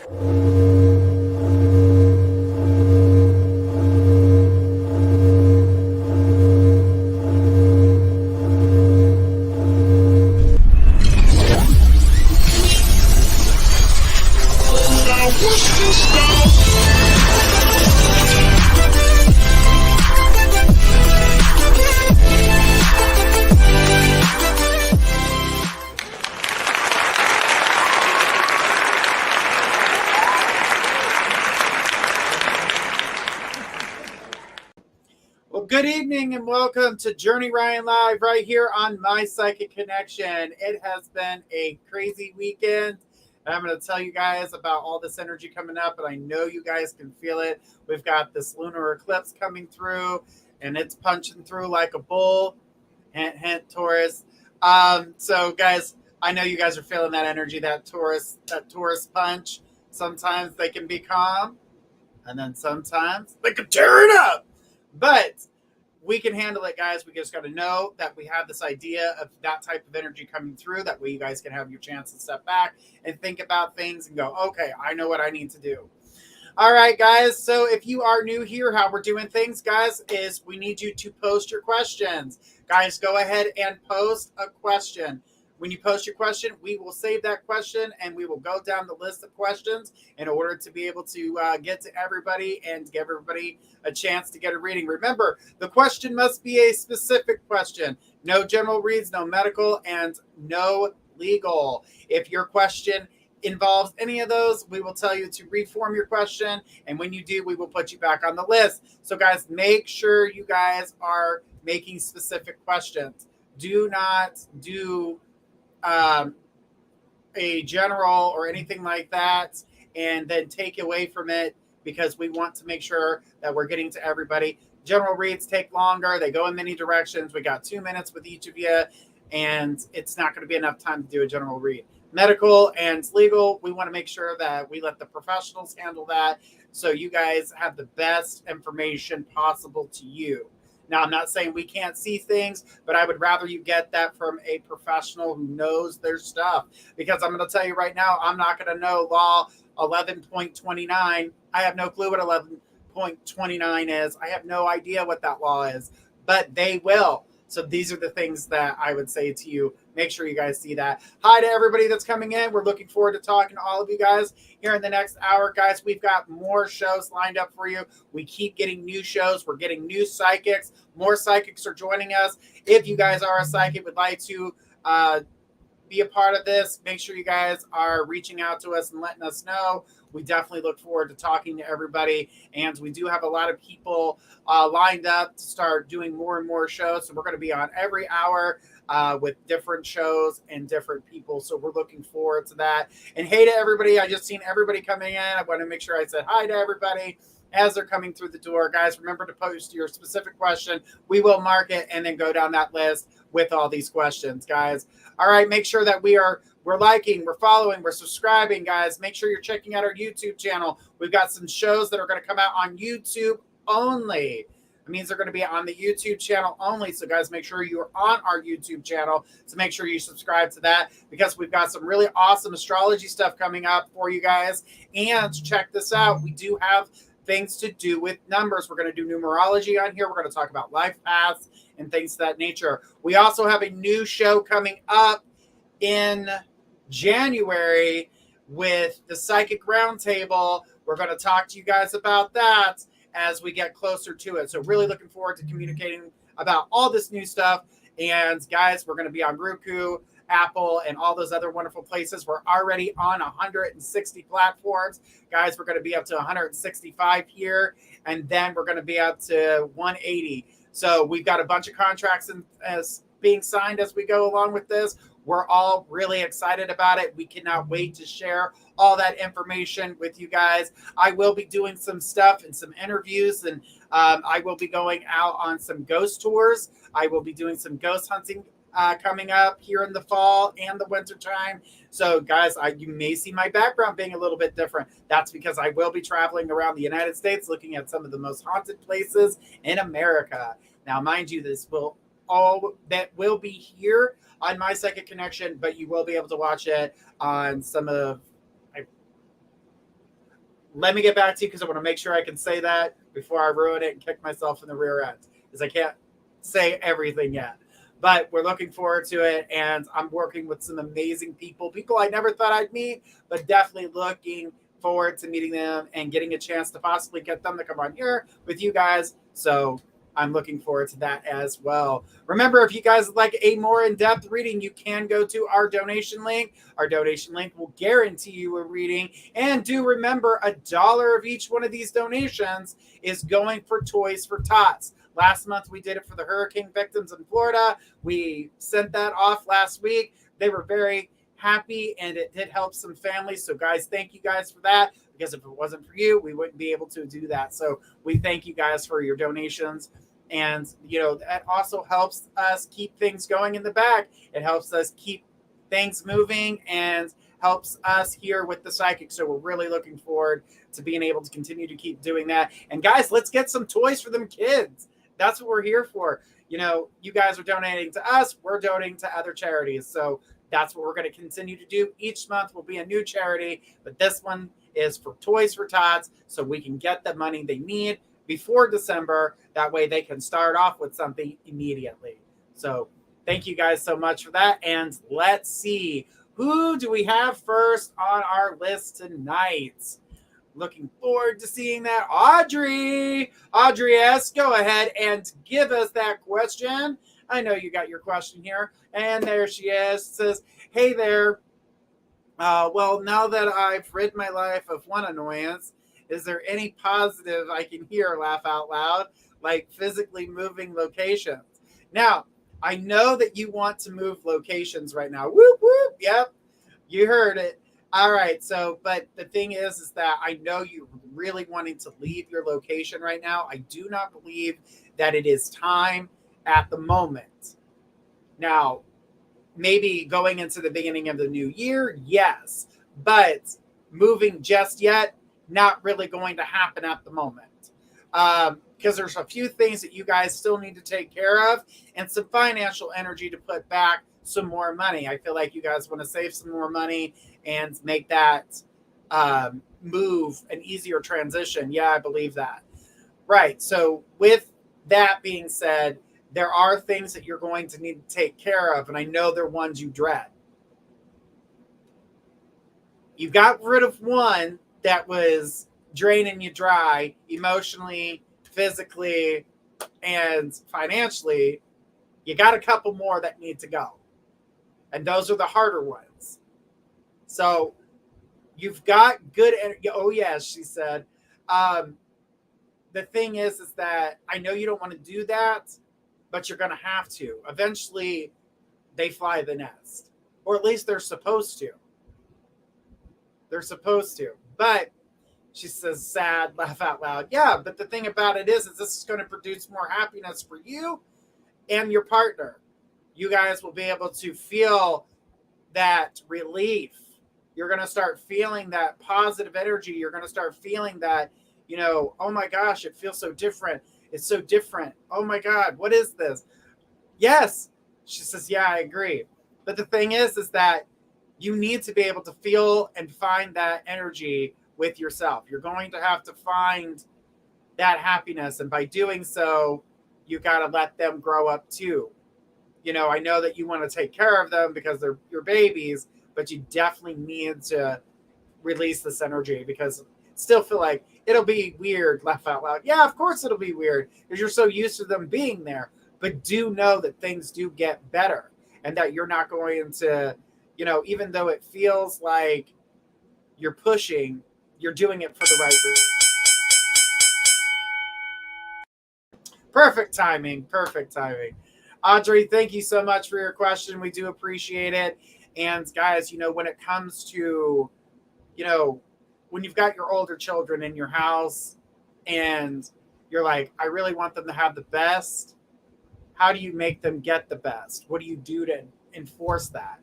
Good evening and welcome to Journey Ryan Live right here on My Psychic Connection. It has been a crazy weekend. I'm going to tell you guys about all this energy coming up, and I know you guys can feel it. We've got this lunar eclipse coming through, and it's punching through like a bull. Hint, hint, Taurus. So, guys, I know you guys are feeling that energy, that Taurus punch. Sometimes they can be calm, and then sometimes they can tear it up. But we can handle it, guys. We just got to know that we have this idea of that type of energy coming through. That way you guys can have your chance to step back and think about things and go, okay, I know what I need to do. All right, guys. So if you are new here, how we're doing things, guys, is we need you to post your questions. Guys, go ahead and post a question. When you post your question, we will save that question and we will go down the list of questions in order to be able to get to everybody and give everybody a chance to get a reading. Remember, the question must be a specific question. No general reads, no medical, and no legal. If your question involves any of those, we will tell you to reform your question. And when you do, we will put you back on the list. So, guys, make sure you guys are making specific questions. Do not do a general or anything like that and then take away from it, because we want to make sure that we're getting to everybody. General reads take longer. They go in many directions. We got 2 minutes with each of you, and it's not going to be enough time to do a general read. Medical and legal, we want to make sure that we let the professionals handle that so you guys have the best information possible to you. Now, I'm not saying we can't see things, but I would rather you get that from a professional who knows their stuff. Because I'm going to tell you right now, I'm not going to know law 11.29. I have no clue what 11.29 is. I have no idea what that law is, but they will. So these are the things that I would say to you. Make sure you guys see that. Hi to everybody that's coming in. We're looking forward to talking to all of you guys here in the next hour. Guys, we've got more shows lined up for you. We keep getting new shows. We're getting new psychics. More psychics are joining us. If you guys are a psychic, would like to be a part of this, make sure you guys are reaching out to us and letting us know. We definitely look forward to talking to everybody. And we do have a lot of people lined up to start doing more and more shows. So we're going to be on every hour with different shows and different people. So we're looking forward to that. And hey to everybody, I just seen everybody coming in. I want to make sure I said hi to everybody as they're coming through the door. Guys, remember to post your specific question. We will mark it and then go down that list with all these questions, guys. All right, make sure that we're liking, we're following, we're subscribing, guys. Make sure you're checking out our YouTube channel. We've got some shows that are going to come out on YouTube only. It means they're going to be on the YouTube channel only. So, guys, make sure you're on our YouTube channel. So make sure you subscribe to that, because we've got some really awesome astrology stuff coming up for you guys. And check this out. We do have things to do with numbers. We're going to do numerology on here. We're going to talk about life paths and things of that nature. We also have a new show coming up in January with the Psychic Roundtable. We're going to talk to you guys about that as we get closer to it. So really looking forward to communicating about all this new stuff. And guys, we're going to be on Roku, Apple, and all those other wonderful places. We're already on 160 platforms. Guys, we're going to be up to 165 here, and then we're going to be up to 180. So we've got a bunch of contracts as being signed as we go along with this. We're all really excited about it. We cannot wait to share all that information with you guys. I will be doing some stuff and some interviews, and I will be going out on some ghost tours. I will be doing some ghost hunting coming up here in the fall and the winter time. So, guys, you may see my background being a little bit different. That's because I will be traveling around the United States looking at some of the most haunted places in America. Now, mind you, this will be here on My Psychic Connection, but you will be able to watch it on some of let me get back to you because I want to make sure I can say that before I ruin it and kick myself in the rear end, because I can't say everything yet. But we're looking forward to it, and I'm working with some amazing people I never thought I'd meet, but definitely looking forward to meeting them and getting a chance to possibly get them to come on here with you guys. So I'm looking forward to that as well. Remember, if you guys would like a more in-depth reading, you can go to our donation link. Our donation link will guarantee you a reading. And do remember, $1 of each one of these donations is going for Toys for Tots. Last month, we did it for the hurricane victims in Florida. We sent that off last week. They were very happy, and it did help some families. So, guys, thank you guys for that, because if it wasn't for you, we wouldn't be able to do that. So we thank you guys for your donations. And, that also helps us keep things going in the back. It helps us keep things moving and helps us here with the Psychic. So we're really looking forward to being able to continue to keep doing that. And guys, let's get some toys for them kids. That's what we're here for. You guys are donating to us. We're donating to other charities. So that's what we're going to continue to do. Each month will be a new charity, but this one is for Toys for Tots, so we can get the money they need before December. That way they can start off with something immediately. So thank you guys so much for that. And let's see, who do we have first on our list tonight? Looking forward to seeing that. Audrey S., go ahead and give us that question. I know you got your question here. And there she is. It says, hey there. Well, now that I've rid my life of one annoyance, is there any positive I can hear, laugh out loud, like physically moving locations? Now, I know that you want to move locations right now. Whoop, whoop. Yep. You heard it. All right. So, but the thing is that I know you're really wanting to leave your location right now. I do not believe that it is time at the moment. Now, maybe going into the beginning of the new year, yes. But moving just yet, not really going to happen at the moment. Because there's a few things that you guys still need to take care of and some financial energy to put back some more money. I feel like you guys want to save some more money and make that move an easier transition. Yeah, I believe that. Right. So with that being said, there are things that you're going to need to take care of, and I know they're ones you dread. You got rid of one that was draining you dry emotionally, physically, and financially. You got a couple more that need to go. And those are the harder ones. So you've got good energy. Oh, yes, she said. The thing is that I know you don't want to do that, but you're going to have to. Eventually, they fly the nest. Or at least they're supposed to. They're supposed to. But she says, sad, laugh out loud. Yeah, but the thing about it is this is going to produce more happiness for you and your partner. You guys will be able to feel that relief. You're going to start feeling that positive energy. You're going to start feeling that, oh my gosh, it feels so different. It's so different. Oh my God, what is this? Yes. She says, yeah, I agree. But the thing is that you need to be able to feel and find that energy with yourself. You're going to have to find that happiness. And by doing so, you got to let them grow up too. I know that you want to take care of them because they're your babies, but you definitely need to release this energy because still feel like it'll be weird, laugh out loud. Yeah, of course it'll be weird because you're so used to them being there. But do know that things do get better and that you're not going to, even though it feels like you're pushing, you're doing it for the right reason. Perfect timing. Perfect timing. Audrey, thank you so much for your question. We do appreciate it. And guys, when it comes to, when you've got your older children in your house and you're like, I really want them to have the best. How do you make them get the best? What do you do to enforce that?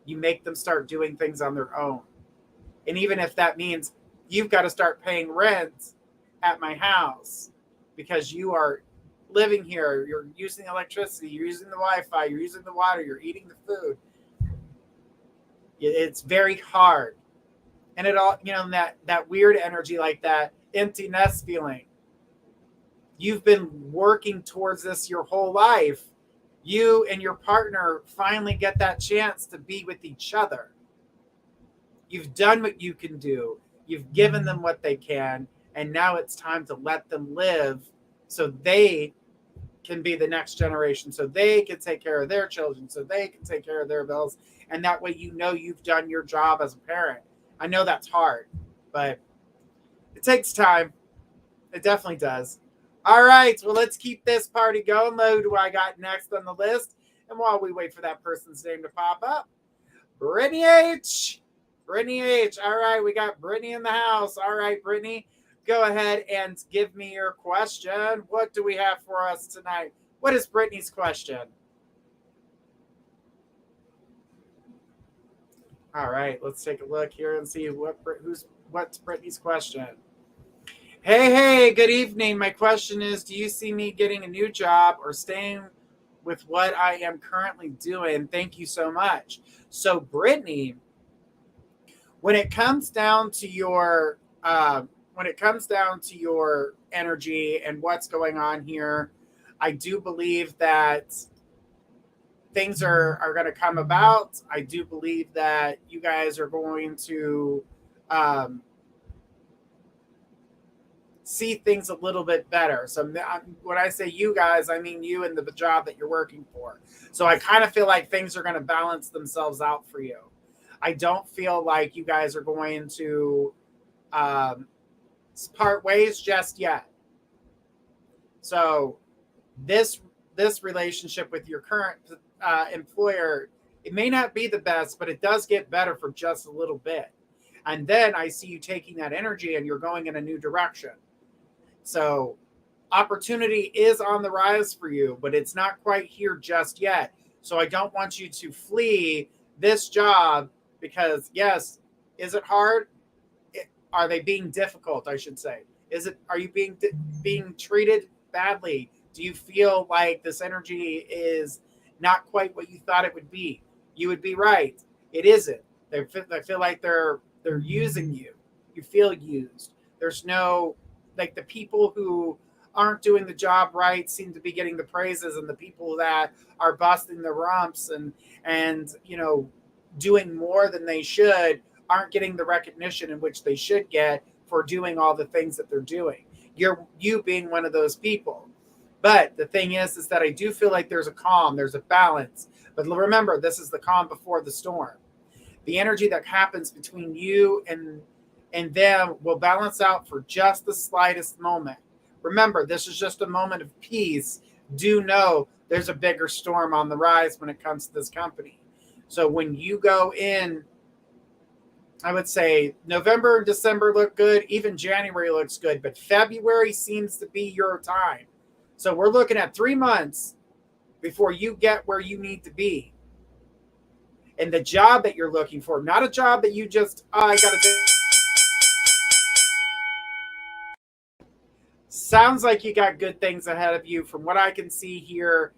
You make them start doing things on their own. And even if that means you've got to start paying rent at my house because you are living here, you're using electricity, you're using the Wi-Fi, you're using the water, you're eating the food. It's very hard. And it all, that weird energy, like that empty nest feeling. You've been working towards this your whole life. You and your partner finally get that chance to be with each other. You've done what you can do. You've given them what they can. And now it's time to let them live so they can be the next generation, so they can take care of their children, so they can take care of their bills. And that way, you've done your job as a parent. I know that's hard, but it takes time. It definitely does. All right. Well, let's keep this party going. Who do I got next on the list? And while we wait for that person's name to pop up, Brittany H. Brittany H. All right. We got Brittany in the house. All right, Brittany, go ahead and give me your question. What do we have for us tonight? What is Brittany's question? All right. Let's take a look here and see what's Brittany's question. Hey, good evening. My question is, do you see me getting a new job or staying with what I am currently doing? Thank you so much. So, Brittany, when it comes down to your energy and what's going on here, I do believe that things are going to come about. I do believe that you guys are going to see things a little bit better. So when I say you guys, I mean you and the job that you're working for. So I kind of feel like things are going to balance themselves out for you. I don't feel like you guys are going to part ways just yet. So this relationship with your current employer, it may not be the best, but it does get better for just a little bit. And then I see you taking that energy and you're going in a new direction. So opportunity is on the rise for you, but it's not quite here just yet. So I don't want you to flee this job because, yes, is it hard? Are they being difficult, I should say? Are you being treated badly? Do you feel like this energy is not quite what you thought it would be? You would be right. It isn't. I feel like they're using you. You feel used. There's no, like, the people who aren't doing the job right seem to be getting the praises, and the people that are busting the rumps and doing more than they should aren't getting the recognition in which they should get for doing all the things that they're doing. You being one of those people. But the thing is that I do feel like there's a calm, there's a balance. But remember, this is the calm before the storm. The energy that happens between you and them will balance out for just the slightest moment. Remember, this is just a moment of peace. Do know there's a bigger storm on the rise when it comes to this company. So when you go in, I would say November and December look good. Even January looks good. But February seems to be your time. So we're looking at 3 months before you get where you need to be. And the job that you're looking for, not a job that you just, I got to do. Sounds like you got good things ahead of you from what I can see here.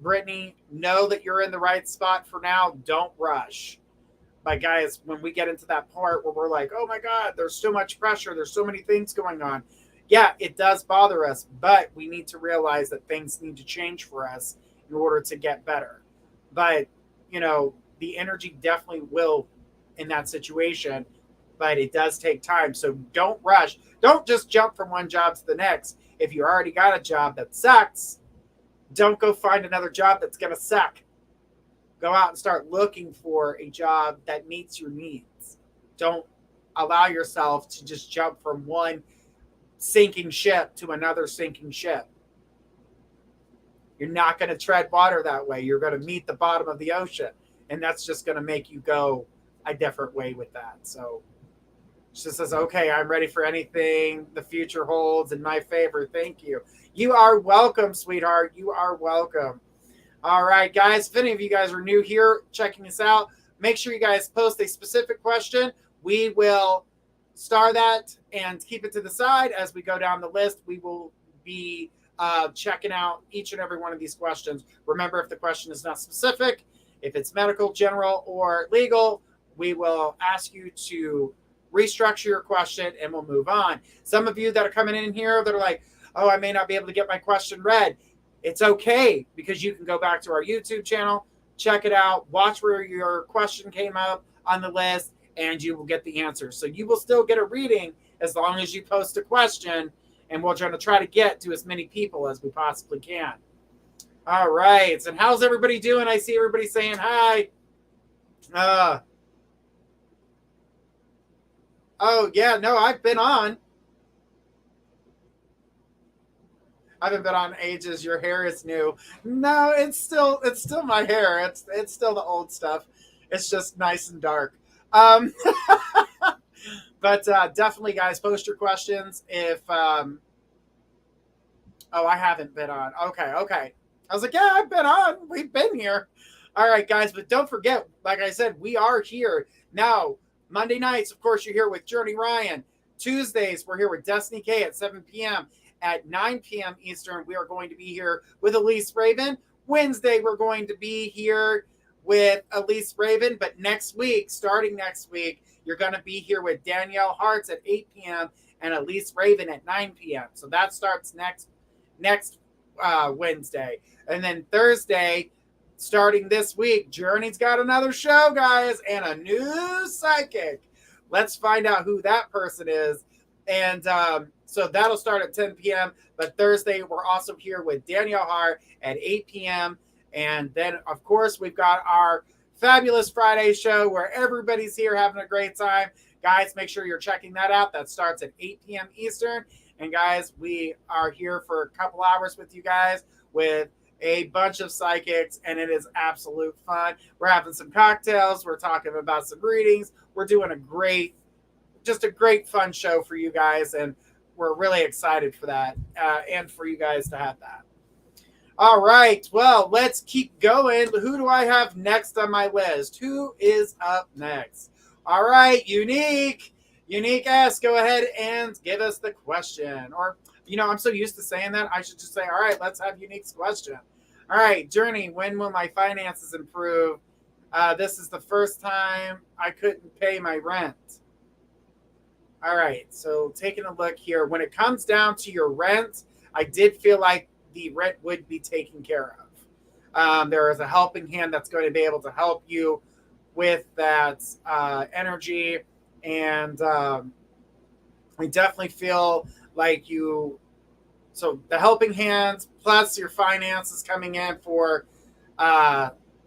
Brittany, know that you're in the right spot for now. Don't rush. But guys, when we get into that part where we're like, oh my God, there's so much pressure. There's so many things going on. Yeah, it does bother us, but we need to realize that things need to change for us in order to get better. But, the energy definitely will in that situation, but it does take time. So don't rush. Don't just jump from one job to the next. If you already got a job that sucks, don't go find another job that's going to suck. Go out and start looking for a job that meets your needs. Don't allow yourself to just jump from one sinking ship to another sinking ship. You're not going to tread water that way. You're going to meet the bottom of the ocean, and that's just going to make you go a different way with that. So she says, okay, I'm ready for anything the future holds in my favor. Thank you. You are welcome, sweetheart. You are welcome. All right, guys, if any of you guys are new here checking us out, make sure you guys post a specific question. We will star that and keep it to the side as we go down the list. We will be checking out each and every one of these questions. Remember, if the question is not specific, if it's medical, general, or legal, we will ask you to restructure your question and we'll move on. Some of you that are coming in here that are like, oh, I may not be able to get my question read. It's okay, because you can go back to our YouTube channel, check it out, watch where your question came up on the list, and you will get the answer. So you will still get a reading as long as you post a question, and we're going to try to get to as many people as we possibly can. All right. And how's everybody doing? I see everybody saying hi. Oh, yeah, no, I've been on. I haven't been on ages. Your hair is new. No, it's still my hair. It's still the old stuff. It's just nice and dark. But definitely, guys, post your questions. If oh, I haven't been on. Okay. I was like, yeah, I've been on. We've been here. All right, guys, but don't forget, like I said, we are here now. Monday nights, of course, you're here with Journey Ryan. Tuesdays, we're here with Destiny K at 7 p.m. At 9 p.m. Eastern, we are going to be here with Elise Raven. Wednesday, we're going to be here with Elise Raven. But next week, starting next week, you're going to be here with Danielle Hartz at 8 p.m. and Elise Raven at 9 p.m. So that starts next Wednesday. And then Thursday, starting this week, Journey's got another show, guys, and a new psychic. Let's find out who that person is. And so that'll start at 10 p.m. But Thursday, we're also here with Danielle Hart at 8 p.m. And then, of course, we've got our Fabulous Friday show where everybody's here having a great time. Guys, make sure you're checking that out. That starts at 8 p.m. Eastern. And, guys, we are here for a couple hours with you guys with a bunch of psychics, and it is absolute fun. We're having some cocktails. We're talking about some readings. We're doing a great fun show for you guys, and we're really excited for that and for you guys to have that. All right, well, let's keep going. Who do I have next on my list? Who is up next? All right, Unique S, go ahead and give us the question. Or, I'm so used to saying that, I should just say, all right, let's have Unique's question. All right, Journey, when will my finances improve? This is the first time I couldn't pay my rent. All right, so taking a look here. When it comes down to your rent, I did feel like the rent would be taken care of. There is a helping hand that's going to be able to help you with that energy. And I definitely feel like so the helping hands plus your finances coming in for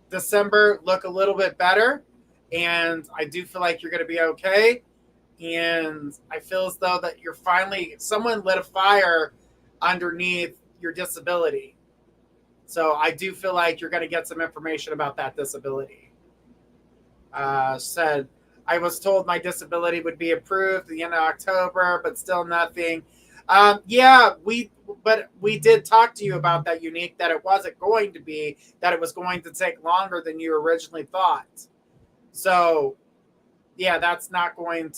December look a little bit better. And I do feel like you're going to be okay. And I feel as though that someone lit a fire underneath your disability. So I do feel like you're going to get some information about that disability. Said, I was told my disability would be approved at the end of October, but still nothing. Yeah, we did talk to you about that, Unique, that it wasn't going to be, that it was going to take longer than you originally thought. So yeah, that's definitely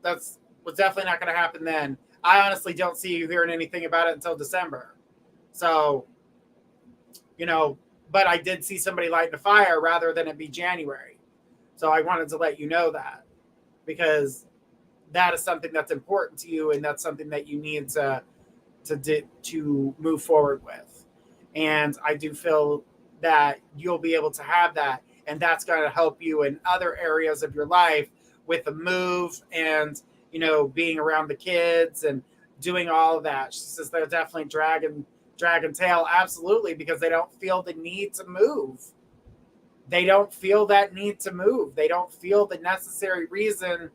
not going to happen then. I honestly don't see you hearing anything about it until December. So, but I did see somebody lighting a fire rather than it be January. So I wanted to let you know that, because that is something that's important to you, and that's something that you need to move forward with. And I do feel that you'll be able to have that. And that's going to help you in other areas of your life with the move and, being around the kids and doing all of that. She says they're definitely dragging tail. Absolutely. Because they don't feel the need to move. They don't feel that need to move. They don't feel the necessary reason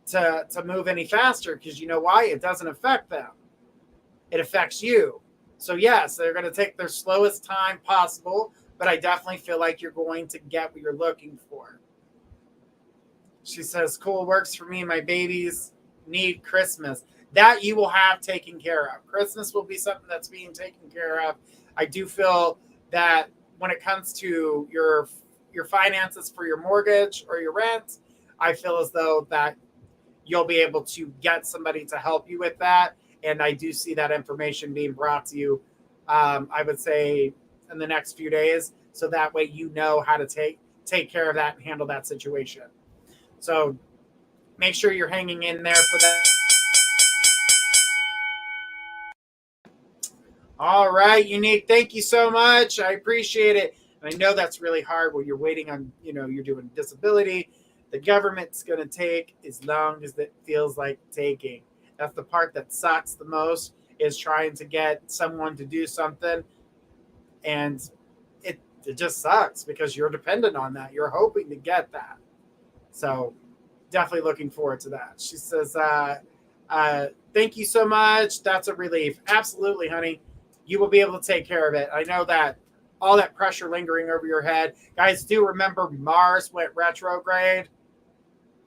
to move any faster, because you know why? It doesn't affect them. It affects you. So yes, they're going to take their slowest time possible, but I definitely feel like you're going to get what you're looking for. She says, cool, works for me. My babies need Christmas. That you will have taken care of. Christmas will be something that's being taken care of. I do feel that when it comes to your finances for your mortgage or your rent, I feel as though that you'll be able to get somebody to help you with that. And I do see that information being brought to you, I would say, in the next few days. So that way you know how to take care of that and handle that situation. So make sure you're hanging in there for that. All right, Unique. Thank you so much. I appreciate it. And I know that's really hard when you're waiting on, you're doing disability. The government's going to take as long as it feels like taking. That's the part that sucks the most, is trying to get someone to do something. And it just sucks because you're dependent on that. You're hoping to get that. So definitely looking forward to that. She says, thank you so much. That's a relief. Absolutely, honey. You will be able to take care of it. I know that all that pressure lingering over your head. Guys, do remember Mars went retrograde.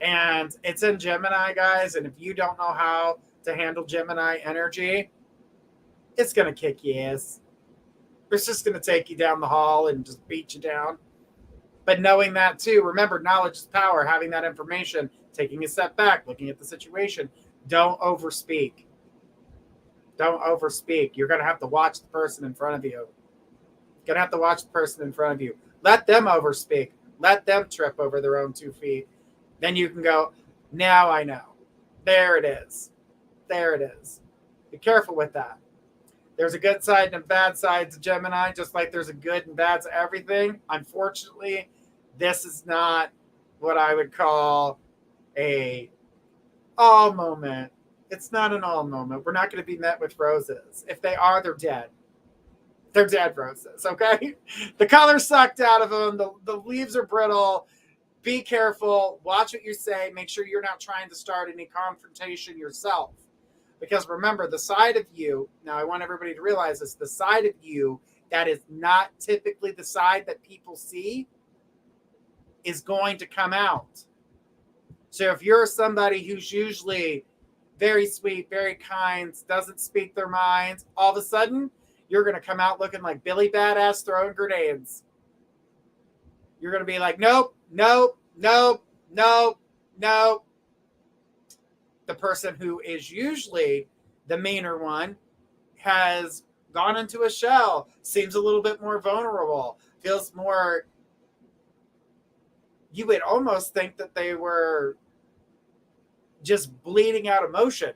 And it's in Gemini, guys. And if you don't know how to handle Gemini energy, it's going to kick your ass. It's just going to take you down the hall and just beat you down. But knowing that too, remember, knowledge is power. Having that information, taking a step back, looking at the situation. Don't overspeak. Don't overspeak. You're going to have to watch the person in front of you. You're going to have to watch the person in front of you. Let them overspeak. Let them trip over their own 2 feet. Then you can go, now I know. There it is. There it is. Be careful with that. There's a good side and a bad side to Gemini, just like there's a good and bad to everything. Unfortunately, this is not what I would call a all moment. It's not an all moment. We're not going to be met with roses. If they are, they're dead. They're dead roses, okay? The color's sucked out of them. The leaves are brittle. Be careful. Watch what you say. Make sure you're not trying to start any confrontation yourself. Because remember, the side of you, now I want everybody to realize this, the side of you that is not typically the side that people see is going to come out. So if you're somebody who's usually very sweet, very kind, doesn't speak their mind, all of a sudden, you're going to come out looking like Billy Badass throwing grenades. You're going to be like, nope, nope, nope, nope, nope. The person who is usually the meaner one has gone into a shell, seems a little bit more vulnerable, feels more, you would almost think that they were just bleeding out emotion.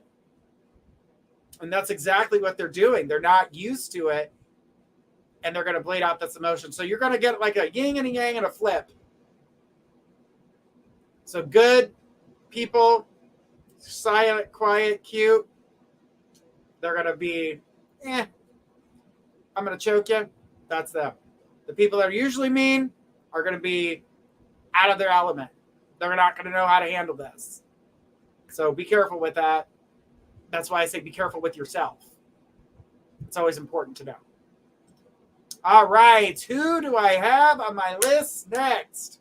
And that's exactly what they're doing. They're not used to it, and they're going to bleed out this emotion. So you're going to get like a yin and a yang and a flip. So good people, silent, quiet, cute, they're going to be, I'm going to choke you. That's them. The people that are usually mean are going to be out of their element. They're not going to know how to handle this. So be careful with that. That's why I say be careful with yourself. It's always important to know. All right. Who do I have on my list next?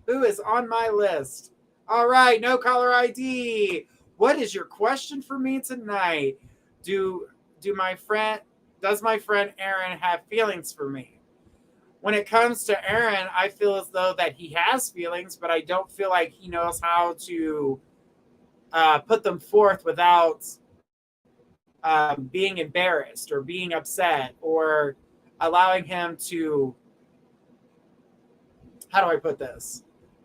Who is on my list? All right. No caller ID. What is your question for me tonight? Does my friend Aaron have feelings for me? When it comes to Aaron, I feel as though that he has feelings, but I don't feel like he knows how to put them forth without being embarrassed or being upset or allowing him to, how do I put this?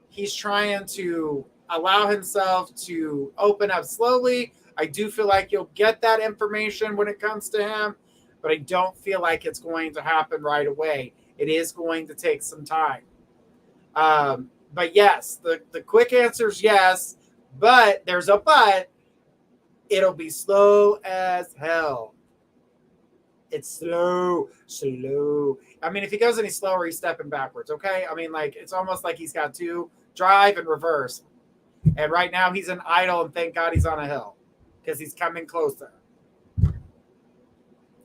He's trying to allow himself to open up slowly. I do feel like you'll get that information when it comes to him, but I don't feel like it's going to happen right away. It is going to take some time. But yes, the quick answer is yes, but there's a but. It'll be slow as hell. It's slow. I mean, if he goes any slower, he's stepping backwards, okay? I mean, like, it's almost like he's got to drive and reverse. And right now he's in idle, and thank God he's on a hill because he's coming closer.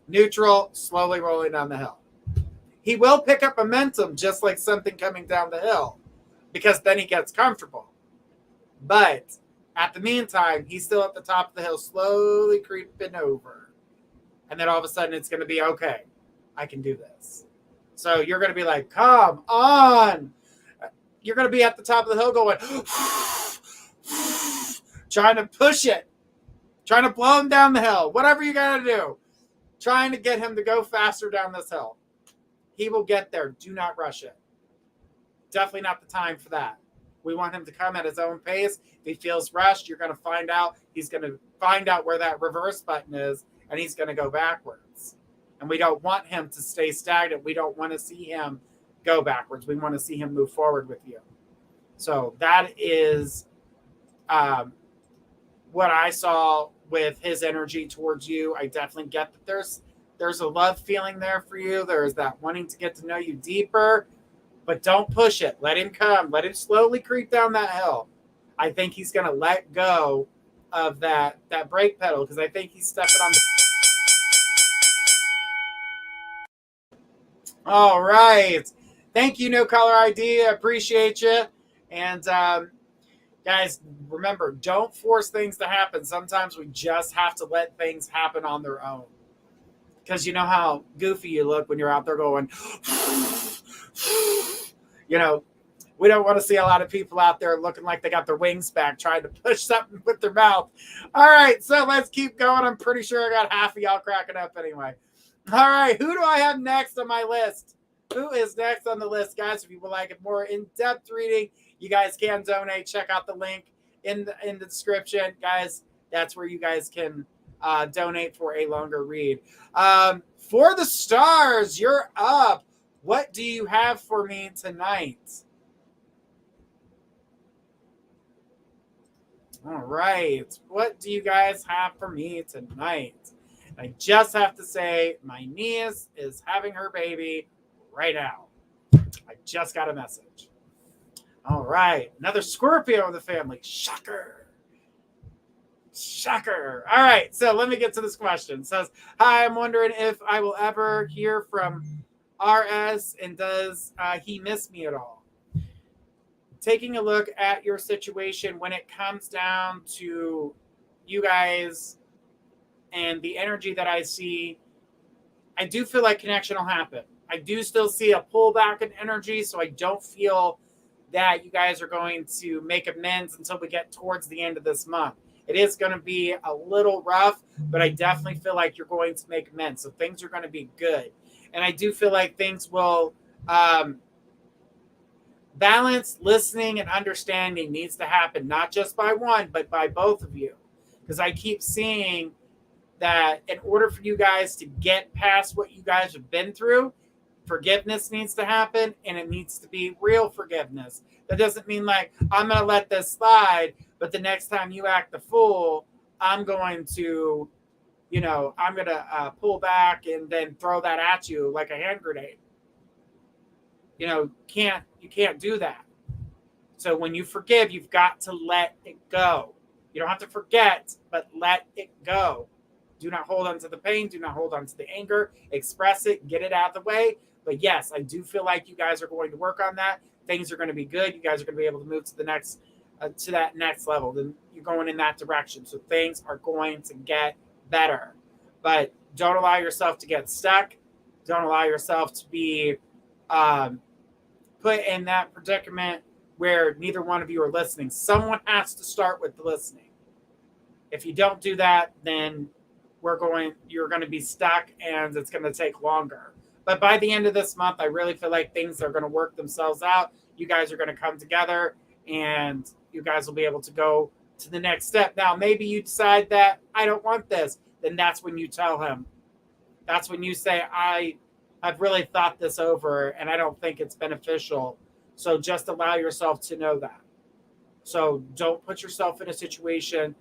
Neutral, slowly rolling down the hill. He will pick up momentum just like something coming down the hill because then he gets comfortable. But at the meantime, he's still at the top of the hill, slowly creeping over. And then all of a sudden it's going to be, okay, I can do this. So you're going to be like, come on. You're going to be at the top of the hill going, trying to push it, trying to blow him down the hill, whatever you got to do, trying to get him to go faster down this hill. He will get there. Do not rush it. definitely not the time for that. We want him to come at his own pace. If he feels rushed, you're going to find out. He's going to find out where that reverse button is, and he's going to go backwards. And we don't want him to stay stagnant. We don't want to see him go backwards. We want to see him move forward with you. So that is what I saw with his energy towards you. I definitely get that there's a love feeling there for you. There's that wanting to get to know you deeper. But don't push it. Let him come. Let him slowly creep down that hill. I think he's going to let go of that brake pedal because I think he's stepping on the... All right. Thank you, No Caller ID. I appreciate you. And guys, remember, don't force things to happen. Sometimes we just have to let things happen on their own. Because you know how goofy you look when you're out there going... You know, we don't want to see a lot of people out there looking like they got their wings back trying to push something with their mouth. All right, so let's keep going. I'm pretty sure I got half of y'all cracking up anyway. All right, who do I have next on my list? Who is next on the list, guys? If you would like a more in-depth reading, you guys can donate. Check out the link in the description. Guys, that's where you guys can donate for a longer read. For the stars, you're up. What do you have for me tonight? All right. What do you guys have for me tonight? I just have to say my niece is having her baby right now. I just got a message. All right. Another Scorpio in the family. Shocker. Shocker. All right. So let me get to this question. It says, hi, I'm wondering if I will ever hear from RS, and does he miss me at all? Taking a look at your situation when it comes down to you guys and the energy that I see, I do feel like connection will happen. I do still see a pullback in energy, so I don't feel that you guys are going to make amends until we get towards the end of this month. It is going to be a little rough, but I definitely feel like you're going to make amends, so things are going to be good. And I do feel like things will balance, listening, and understanding needs to happen, not just by one, but by both of you. Because I keep seeing that in order for you guys to get past what you guys have been through, forgiveness needs to happen, and it needs to be real forgiveness. That doesn't mean like, I'm going to let this slide, but the next time you act the fool, I'm going to... I'm going to pull back and then throw that at you like a hand grenade. You can't do that. So when you forgive, you've got to let it go. You don't have to forget, but let it go. Do not hold on to the pain. Do not hold on to the anger. Express it. Get it out of the way. But yes, I do feel like you guys are going to work on that. Things are going to be good. You guys are going to be able to move to the next, to that next level. Then you're going in that direction. So things are going to get better, but don't allow yourself to get stuck. Don't allow yourself to be put in that predicament where neither one of you are listening. Someone has to start with the listening. If you don't do that, then you're going to be stuck and it's going to take longer. But by the end of this month, I really feel like things are going to work themselves out. You guys are going to come together and you guys will be able to go to the next step. Now, maybe you decide that I don't want this. Then that's when you tell him. That's when you say, I've really thought this over and I don't think it's beneficial. So just allow yourself to know that. So don't put yourself in a situation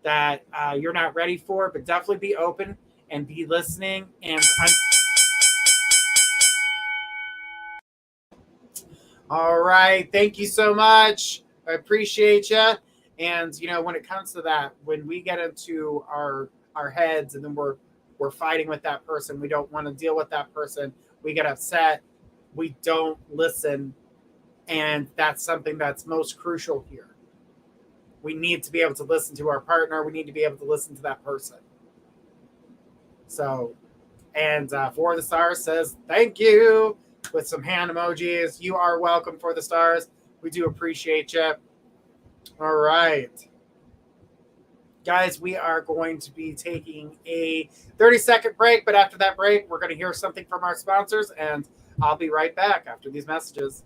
that you're not ready for, but definitely be open and be listening. And all right. Thank you so much. I appreciate you. And, when it comes to that, when we get into our heads and then we're fighting with that person, we don't want to deal with that person, we get upset, we don't listen, and that's something that's most crucial here. We need to be able to listen to our partner. We need to be able to listen to that person. So, and For the Stars says, thank you, with some hand emojis. You are welcome, For the Stars. We do appreciate you. All right. Guys, we are going to be taking a 30-second break, but after that break, we're going to hear something from our sponsors, and I'll be right back after these messages.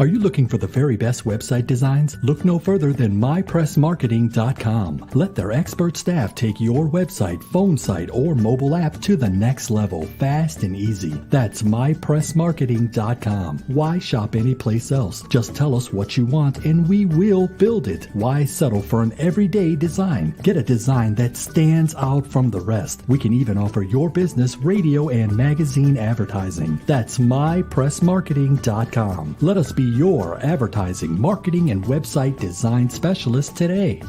Are you looking for the very best website designs? Look no further than mypressmarketing.com. Let their expert staff take your website, phone site, or mobile app to the next level, fast and easy. That's mypressmarketing.com. Why shop anyplace else? Just tell us what you want and we will build it. Why settle for an everyday design? Get a design that stands out from the rest. We can even offer your business radio and magazine advertising. That's mypressmarketing.com. Let us be your advertising, marketing, and website design specialist today.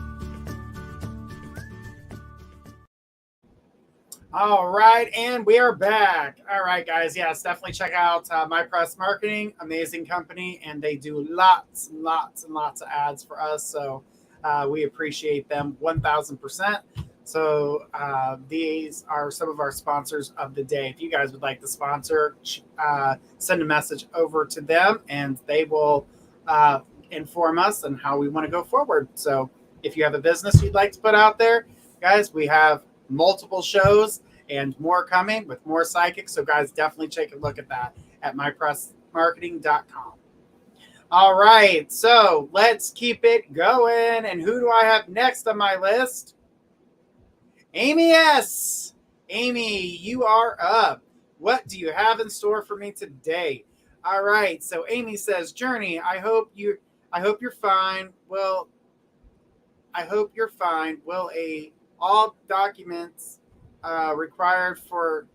All right, and we are back. All right, guys. Yes, definitely check out My Press Marketing, amazing company, and they do lots and lots and lots of ads for us. So we appreciate them 1,000%. So these are some of our sponsors of the day. If you guys would like to sponsor, send a message over to them, and they will inform us on how we want to go forward. So if you have a business you'd like to put out there, guys, we have multiple shows and more coming with more psychics. So guys, definitely take a look at that at mypressmarketing.com. All right, so let's keep it going. And who do I have next on my list? Amy S. Amy, you are up. What do you have in store for me today? All right, so Amy says, Journey, I hope you're fine. Well, I hope you're fine. Will all documents required for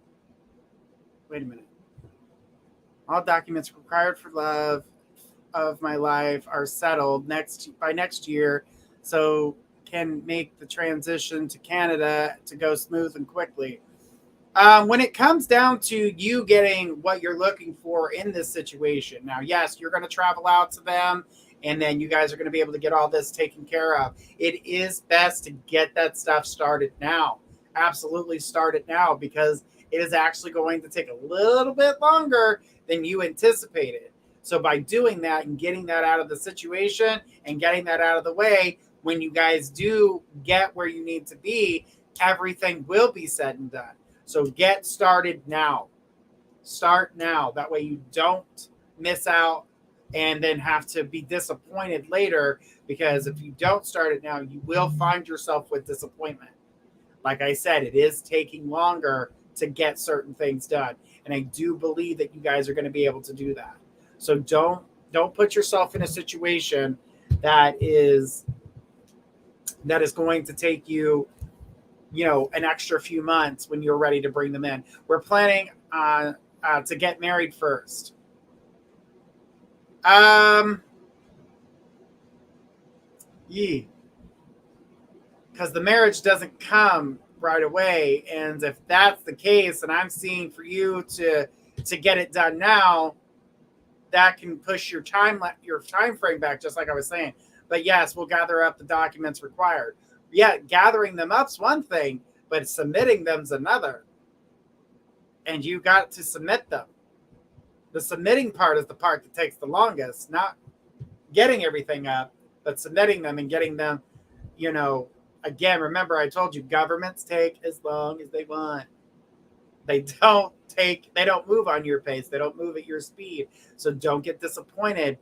all documents required for love of my life are settled by next year, so can make the transition to Canada to go smooth and quickly. When it comes down to you getting what you're looking for in this situation, now, yes, you're going to travel out to them, and then you guys are going to be able to get all this taken care of. It is best to get that stuff started now. Absolutely start it now, because it is actually going to take a little bit longer than you anticipated. So by doing that and getting that out of the situation and getting that out of the way, when you guys do get where you need to be, everything will be said and done. So get started now. Start now. That way you don't miss out and then have to be disappointed later, because if you don't start it now, you will find yourself with disappointment. Like I said, it is taking longer to get certain things done. And I do believe that you guys are going to be able to do that. So don't put yourself in a situation that is going to take you, an extra few months when you're ready to bring them in. We're planning to get married first. Because the marriage doesn't come right away, and if that's the case, and I'm seeing for you to get it done now, that can push your time frame back, just like I was saying. But yes, we'll gather up the documents required. Yeah, gathering them up's one thing, but submitting them's another. And you got to submit them. The submitting part is the part that takes the longest, not getting everything up, but submitting them and getting them, again, remember I told you governments take as long as they want. They don't move on your pace. They don't move at your speed. So don't get disappointed.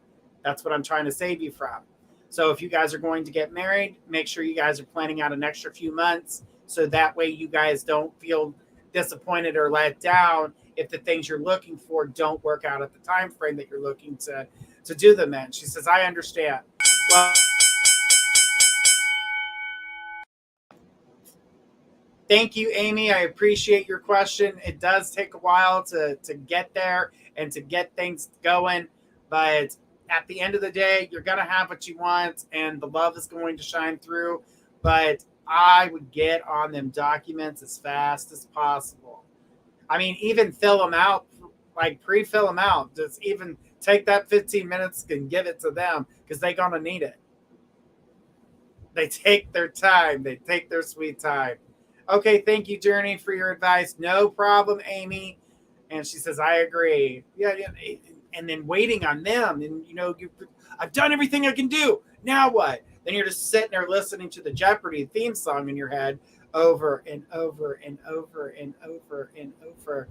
That's what I'm trying to save you from. So if you guys are going to get married, make sure you guys are planning out an extra few months, so that way you guys don't feel disappointed or let down if the things you're looking for don't work out at the time frame that you're looking to do them in. She says, I understand. Well, thank you, Amy. I appreciate your question. It does take a while to get there and to get things going, but at the end of the day, you're going to have what you want, and the love is going to shine through. But I would get on them documents as fast as possible. I mean, even fill them out, like pre-fill them out. Just even take that 15 minutes and give it to them, because they're going to need it. They take their time. They take their sweet time. Okay, thank you, Journey, for your advice. No problem, Amy. And she says, I agree. Yeah. And then waiting on them. And, I've done everything I can do. Now what? Then you're just sitting there listening to the Jeopardy theme song in your head over and over and over and over and over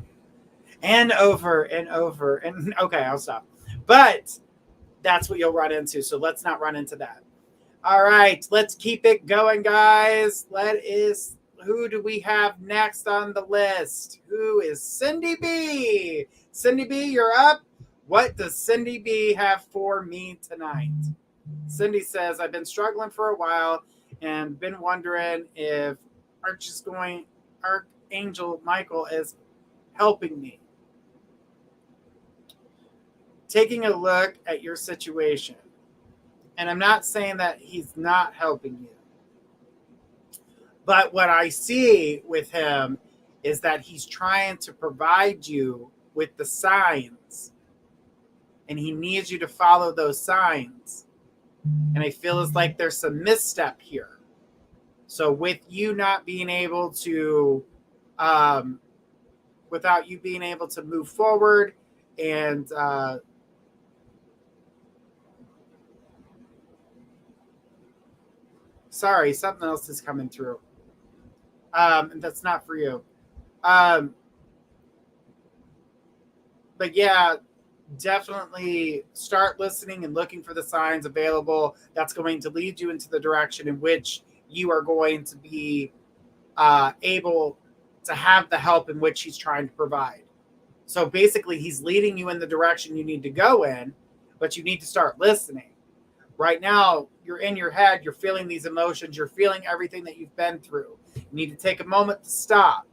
and over and over. And okay, I'll stop. But that's what you'll run into. So let's not run into that. All right, let's keep it going, guys. Who do we have next on the list? Who is Cindy B? Cindy B, you're up. What does Cindy B have for me tonight? Cindy says, I've been struggling for a while and been wondering if Archangel Michael is helping me. Taking a look at your situation. And I'm not saying that he's not helping you. But what I see with him is that he's trying to provide you with the signs. And he needs you to follow those signs. And I feel it's like there's some misstep here. So with you not being able to, without you being able to move forward and sorry, something else is coming through. And that's not for you. But yeah, definitely start listening and looking for the signs available. That's going to lead you into the direction in which you are going to be able to have the help in which he's trying to provide. So basically, he's leading you in the direction you need to go in, but you need to start listening. Right now, you're in your head, you're feeling these emotions, you're feeling everything that you've been through. You need to take a moment to stop.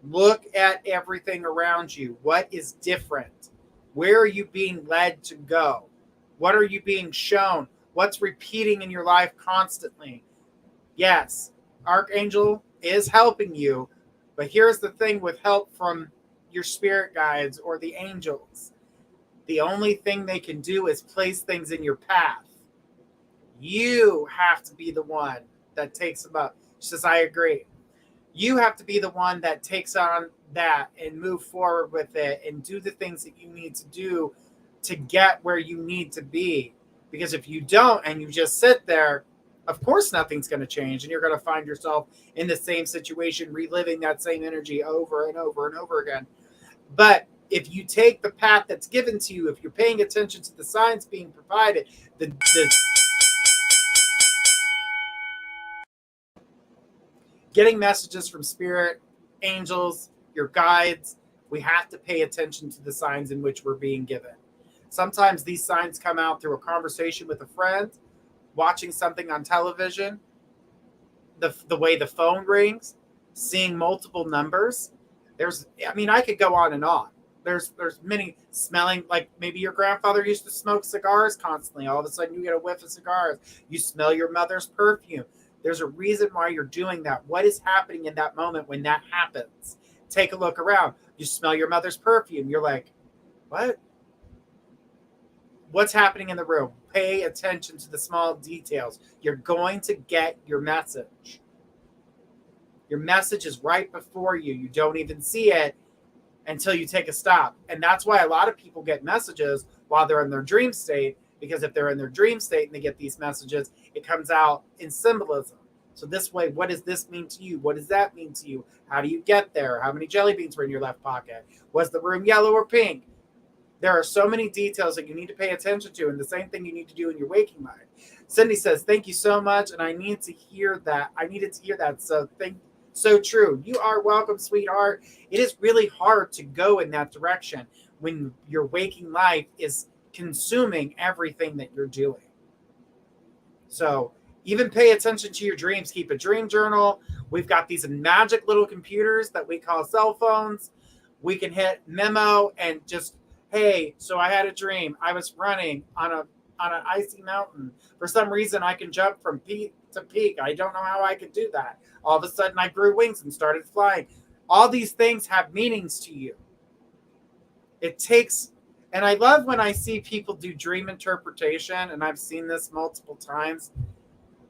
Look at everything around you. What is different? Where are you being led to go? What are you being shown? What's repeating in your life constantly? Yes, Archangel is helping you, but here's the thing with help from your spirit guides or the angels. The only thing they can do is place things in your path. You have to be the one that takes them up. She says, I agree. You have to be the one that takes on that and move forward with it and do the things that you need to do to get where you need to be. Because if you don't and you just sit there, of course nothing's going to change. And you're going to find yourself in the same situation, reliving that same energy over and over and over again. But if you take the path that's given to you, if you're paying attention to the signs being provided, getting messages from spirit, angels, your guides, we have to pay attention to the signs in which we're being given. Sometimes these signs come out through a conversation with a friend, watching something on television, the way the phone rings, seeing multiple numbers. I could go on and on. There's many smelling, like maybe your grandfather used to smoke cigars constantly. All of a sudden you get a whiff of cigars. You smell your mother's perfume. There's a reason why you're doing that. What is happening in that moment when that happens? Take a look around. You smell your mother's perfume. You're like, what? What's happening in the room? Pay attention to the small details. You're going to get your message. Your message is right before you. You don't even see it until you take a stop. And that's why a lot of people get messages while they're in their dream state, because if they're in their dream state and they get these messages, it comes out in symbolism. So this way, what does this mean to you? What does that mean to you? How do you get there? How many jelly beans were in your left pocket? Was the room yellow or pink? There are so many details that you need to pay attention to, and the same thing you need to do in your waking mind. Cindy says, thank you so much, and I needed to hear that. So true. You are welcome, sweetheart. It is really hard to go in that direction when your waking life is consuming everything that you're doing. So even pay attention to your dreams. Keep a dream journal. We've got these magic little computers that we call cell phones. We can hit memo and just, hey, so I had a dream. I was running on an icy mountain. For some reason, I can jump from peak to peak. I don't know how I could do that. All of a sudden, I grew wings and started flying. All these things have meanings to you. It takes, and I love when I see people do dream interpretation, and I've seen this multiple times.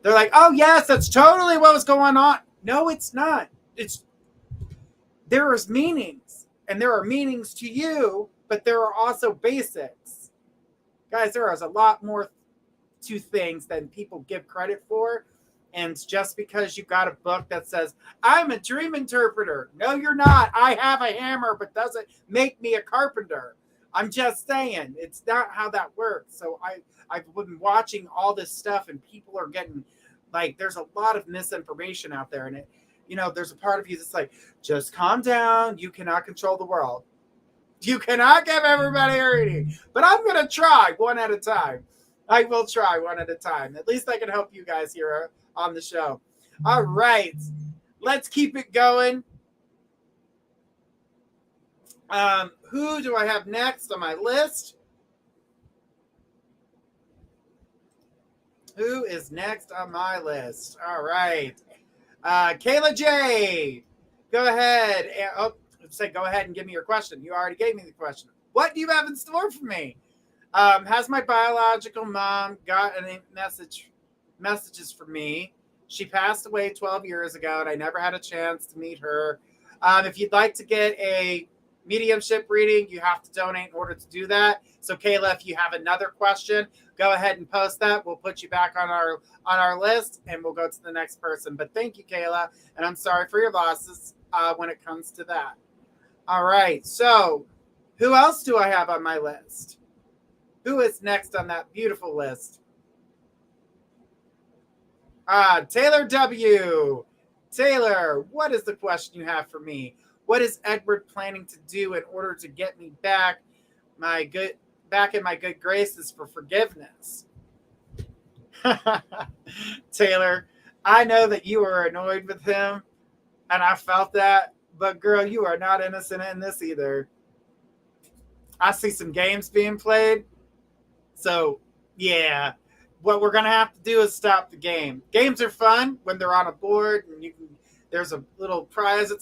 They're like, oh, yes, that's totally what was going on. No, it's not. There is meanings, and there are meanings to you, but there are also basics. Guys, there is a lot more to things than people give credit for. And just because you got a book that says, I'm a dream interpreter. No, you're not. I have a hammer, but doesn't make me a carpenter. I'm just saying, it's not how that works. So I've been watching all this stuff, and people are getting like, there's a lot of misinformation out there, and it, there's a part of you that's like, just calm down. You cannot control the world. You cannot give everybody a reading, but I'm going to try one at a time. I will try one at a time. At least I can help you guys here on the show. All right, let's keep it going. Who do I have next on my list? Who is next on my list? All right. Kayla J. Go ahead. Go ahead and give me your question. You already gave me the question. What do you have in store for me? Has my biological mom got any messages for me? She passed away 12 years ago, and I never had a chance to meet her. If you'd like to get a mediumship reading, you have to donate in order to do that. So Kayla, if you have another question, go ahead and post that. We'll put you back on our list, and we'll go to the next person. But thank you, Kayla, and I'm sorry for your losses when it comes to that. All right, so who else do I have on my list? Who is next on that beautiful list? Taylor W. Taylor, what is the question you have for me? What is Edward planning to do in order to get me back in my good graces for forgiveness? Taylor, I know that you are annoyed with him, and I felt that, but girl, you are not innocent in this either. I see some games being played. So, yeah, what we're going to have to do is stop the game. Games are fun when they're on a board and there's a little prize at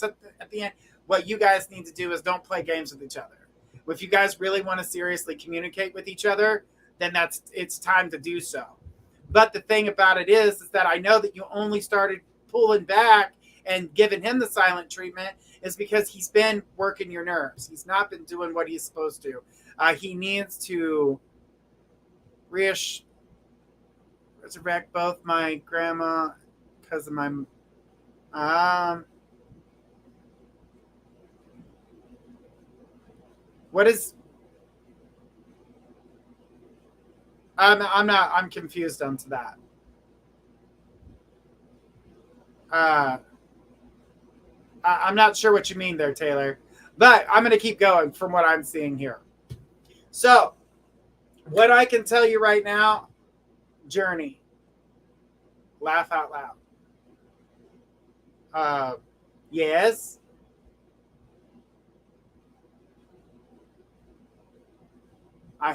the end. What you guys need to do is don't play games with each other. If you guys really want to seriously communicate with each other, then it's time to do so. But the thing about it is that I know that you only started pulling back and giving him the silent treatment is because he's been working your nerves. He's not been doing what he's supposed to. He needs to resurrect both my grandma because of my what is I'm confused onto that. I'm not sure what you mean there, Taylor, but I'm going to keep going from what I'm seeing here. So what I can tell you right now, Journey, laugh out loud. Yes.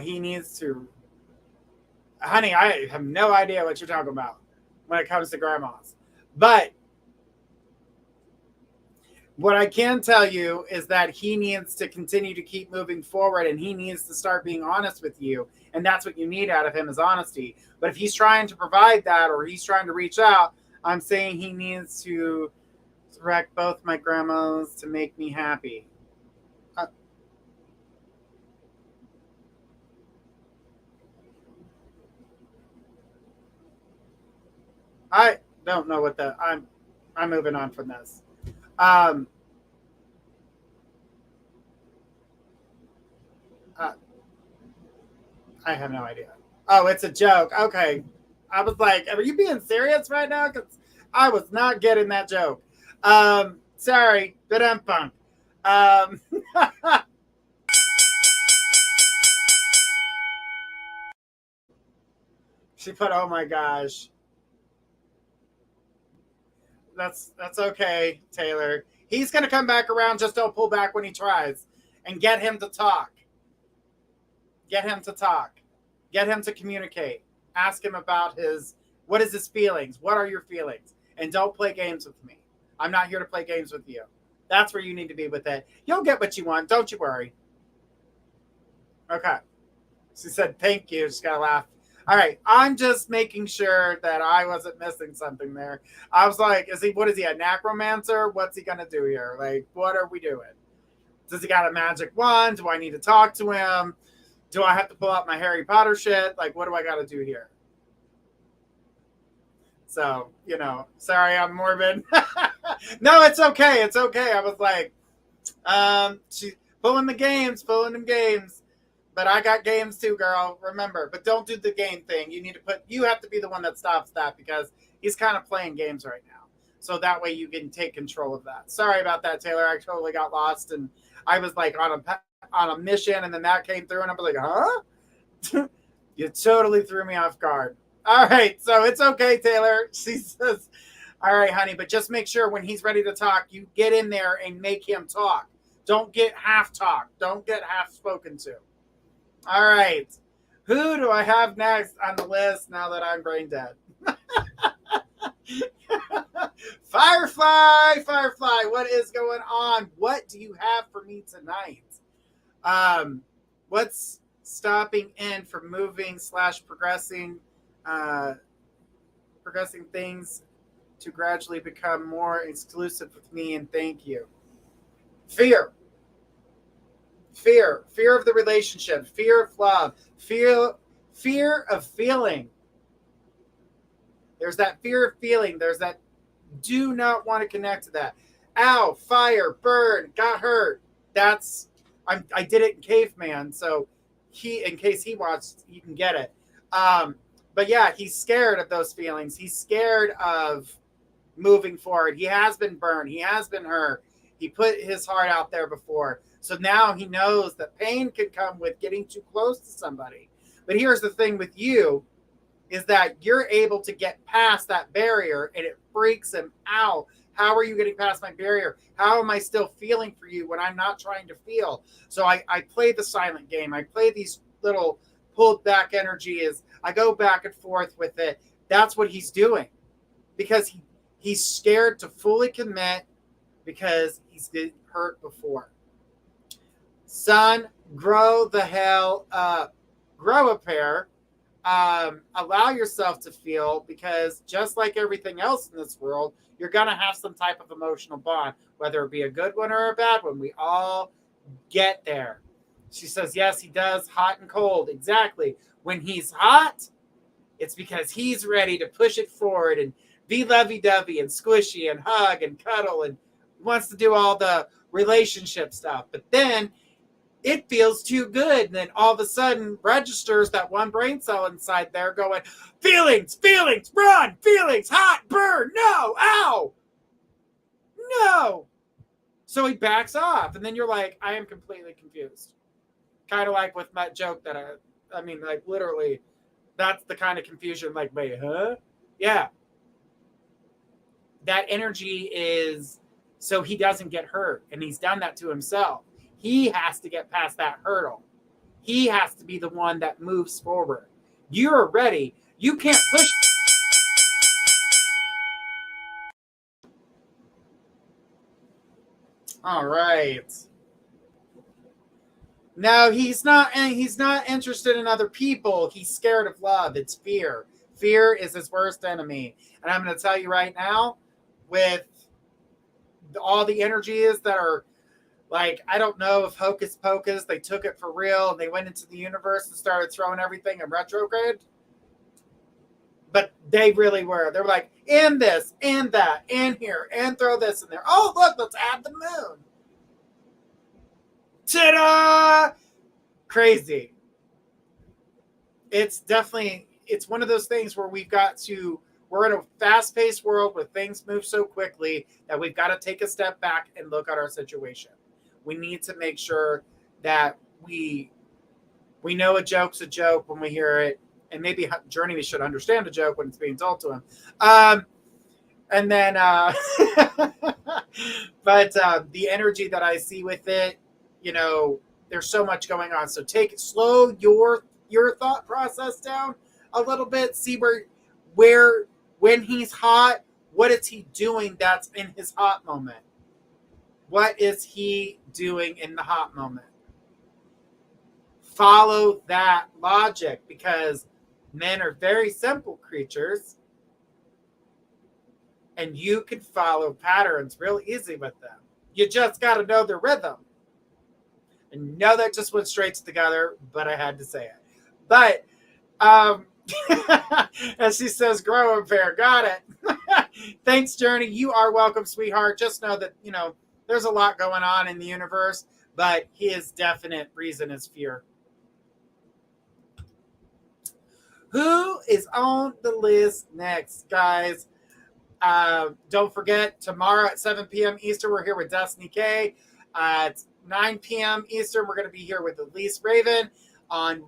He needs to, honey, I have no idea what you're talking about when it comes to grandmas. But what I can tell you is that he needs to continue to keep moving forward, and he needs to start being honest with you. And that's what you need out of him is honesty. But if he's trying to provide that or he's trying to reach out, I'm saying he needs to resurrect both my grandmas to make me happy. I don't know what that. I'm moving on from this. I have no idea. Oh, it's a joke. Okay. I was like, are you being serious right now? Because I was not getting that joke. Sorry, but I'm punk. She put, oh my gosh. That's okay, Taylor. He's going to come back around. Just don't pull back when he tries. And get him to talk. Get him to talk. Get him to communicate. Ask him about what is his feelings? What are your feelings? And don't play games with me. I'm not here to play games with you. That's where you need to be with it. You'll get what you want. Don't you worry. Okay. She said, thank you. Just got to laugh. All right. I'm just making sure that I wasn't missing something there. I was like, what is he, a necromancer? What's he going to do here? Like, what are we doing? Does he got a magic wand? Do I need to talk to him? Do I have to pull out my Harry Potter shit? Like, what do I got to do here? So, sorry, I'm morbid. No, it's okay. I was like, she's pulling them games. But I got games too, girl. Remember, but don't do the game thing. You have to be the one that stops that because he's kind of playing games right now. So that way you can take control of that. Sorry about that, Taylor. I totally got lost and I was like on a mission and then that came through and I was like, huh? You totally threw me off guard. All right. So it's okay, Taylor. She says, all right, honey, but just make sure when he's ready to talk, you get in there and make him talk. Don't get half talked. Don't get half spoken to. All right. Who do I have next on the list now that I'm brain dead? Firefly, what is going on? What do you have for me tonight? What's stopping in from moving / progressing things to gradually become more exclusive with me, and thank you. Fear of the relationship, fear of love, fear of feeling. There's that fear of feeling. There's that do not want to connect to that. Ow, fire, burn, got hurt. I did it in Caveman, so in case he watched, you can get it. But yeah, he's scared of those feelings. He's scared of moving forward. He has been burned. He has been hurt. He put his heart out there before. So now he knows that pain can come with getting too close to somebody. But here's the thing with you is that you're able to get past that barrier and it freaks him out. How are you getting past my barrier? How am I still feeling for you when I'm not trying to feel? So I play the silent game. I play these little pulled back energies. I go back and forth with it. That's what he's doing because he's scared to fully commit because he's been hurt before. Son, grow the hell up. Grow a pair. Allow yourself to feel because just like everything else in this world, you're going to have some type of emotional bond, whether it be a good one or a bad one. We all get there. She says, yes, he does. Hot and cold. Exactly. When he's hot, it's because he's ready to push it forward and be lovey-dovey and squishy and hug and cuddle and wants to do all the relationship stuff. But then it feels too good. And then all of a sudden registers that one brain cell inside there going, feelings, run, feelings, hot, burn, no, ow, no. So he backs off. And then you're like, I am completely confused. Kind of like with that joke that I mean, like literally, that's the kind of confusion like, wait, huh? Yeah. That energy is so he doesn't get hurt. And he's done that to himself. He has to get past that hurdle. He has to be the one that moves forward. You're ready. You can't push. All right. No, he's not interested in other people. He's scared of love. It's fear. Fear is his worst enemy. And I'm going to tell you right now, with all the energies that are like, I don't know if Hocus Pocus, they took it for real and they went into the universe and started throwing everything in retrograde. But they really were. They were like, and this, and that, and here, and throw this in there. Oh, look, let's add the moon. Ta-da! Crazy. It's one of those things where we're in a fast-paced world where things move so quickly that we've got to take a step back and look at our situation. We need to make sure that we know a joke's a joke when we hear it, and maybe Journey should understand a joke when it's being told to him. And then, but the energy that I see with it, there's so much going on. So slow your thought process down a little bit. See where when he's hot, what is he doing that's in his hot moment? What is he doing in the hot moment? Follow that logic because men are very simple creatures and you can follow patterns real easy with them. You just got to know the rhythm. And no, that just went straight together, but I had to say it. But, as she says, grow a pair. Got it. Thanks, Journey. You are welcome, sweetheart. Just know that, there's a lot going on in the universe, but his definite reason is fear. Who is on the list next, guys? Don't forget, tomorrow at 7 p.m. Eastern, we're here with Destiny K. At 9 p.m. Eastern, we're going to be here with Elise Raven. On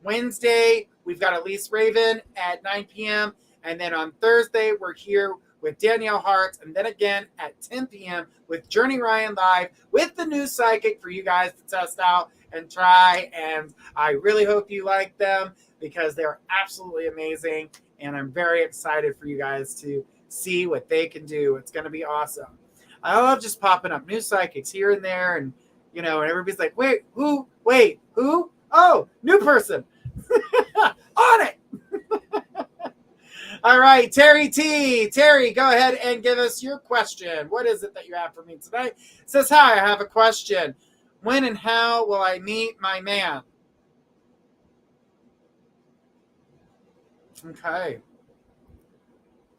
Wednesday, we've got Elise Raven at 9 p.m. And then on Thursday, we're here with Danielle Hart. And then again at 10 p.m. with Journey Ryan Live with the new psychic for you guys to test out and try. And I really hope you like them because they're absolutely amazing. And I'm very excited for you guys to see what they can do. It's going to be awesome. I love just popping up new psychics here and there. And, and everybody's like, wait, who? Oh, new person. On it. All right, Terry T. Terry, go ahead and give us your question. What is it that you have for me tonight? It says, hi, I have a question. When and how will I meet my man? Okay.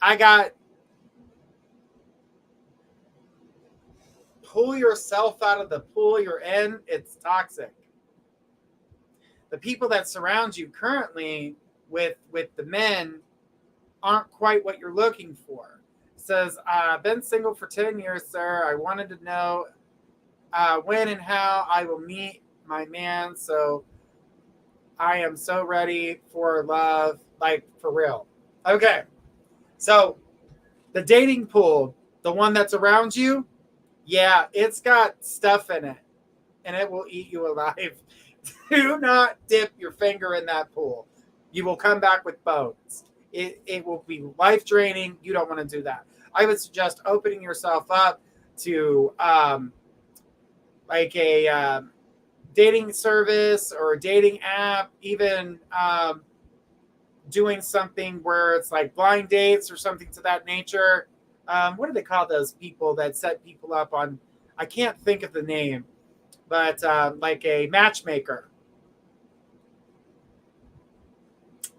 I got pull yourself out of the pool you're in. It's toxic. The people that surround you currently with the men aren't quite what you're looking for. It says, I've been single for 10 years, sir. I wanted to know when and how I will meet my man. So I am so ready for love, like for real. Okay. So the dating pool, the one that's around you, yeah, it's got stuff in it and it will eat you alive. Do not dip your finger in that pool. You will come back with bones. It will be life draining. You don't want to do that. I would suggest opening yourself up to like a dating service or a dating app, even doing something where it's like blind dates or something to that nature. What do they call those people that set people up on? I can't think of the name, but like a matchmaker.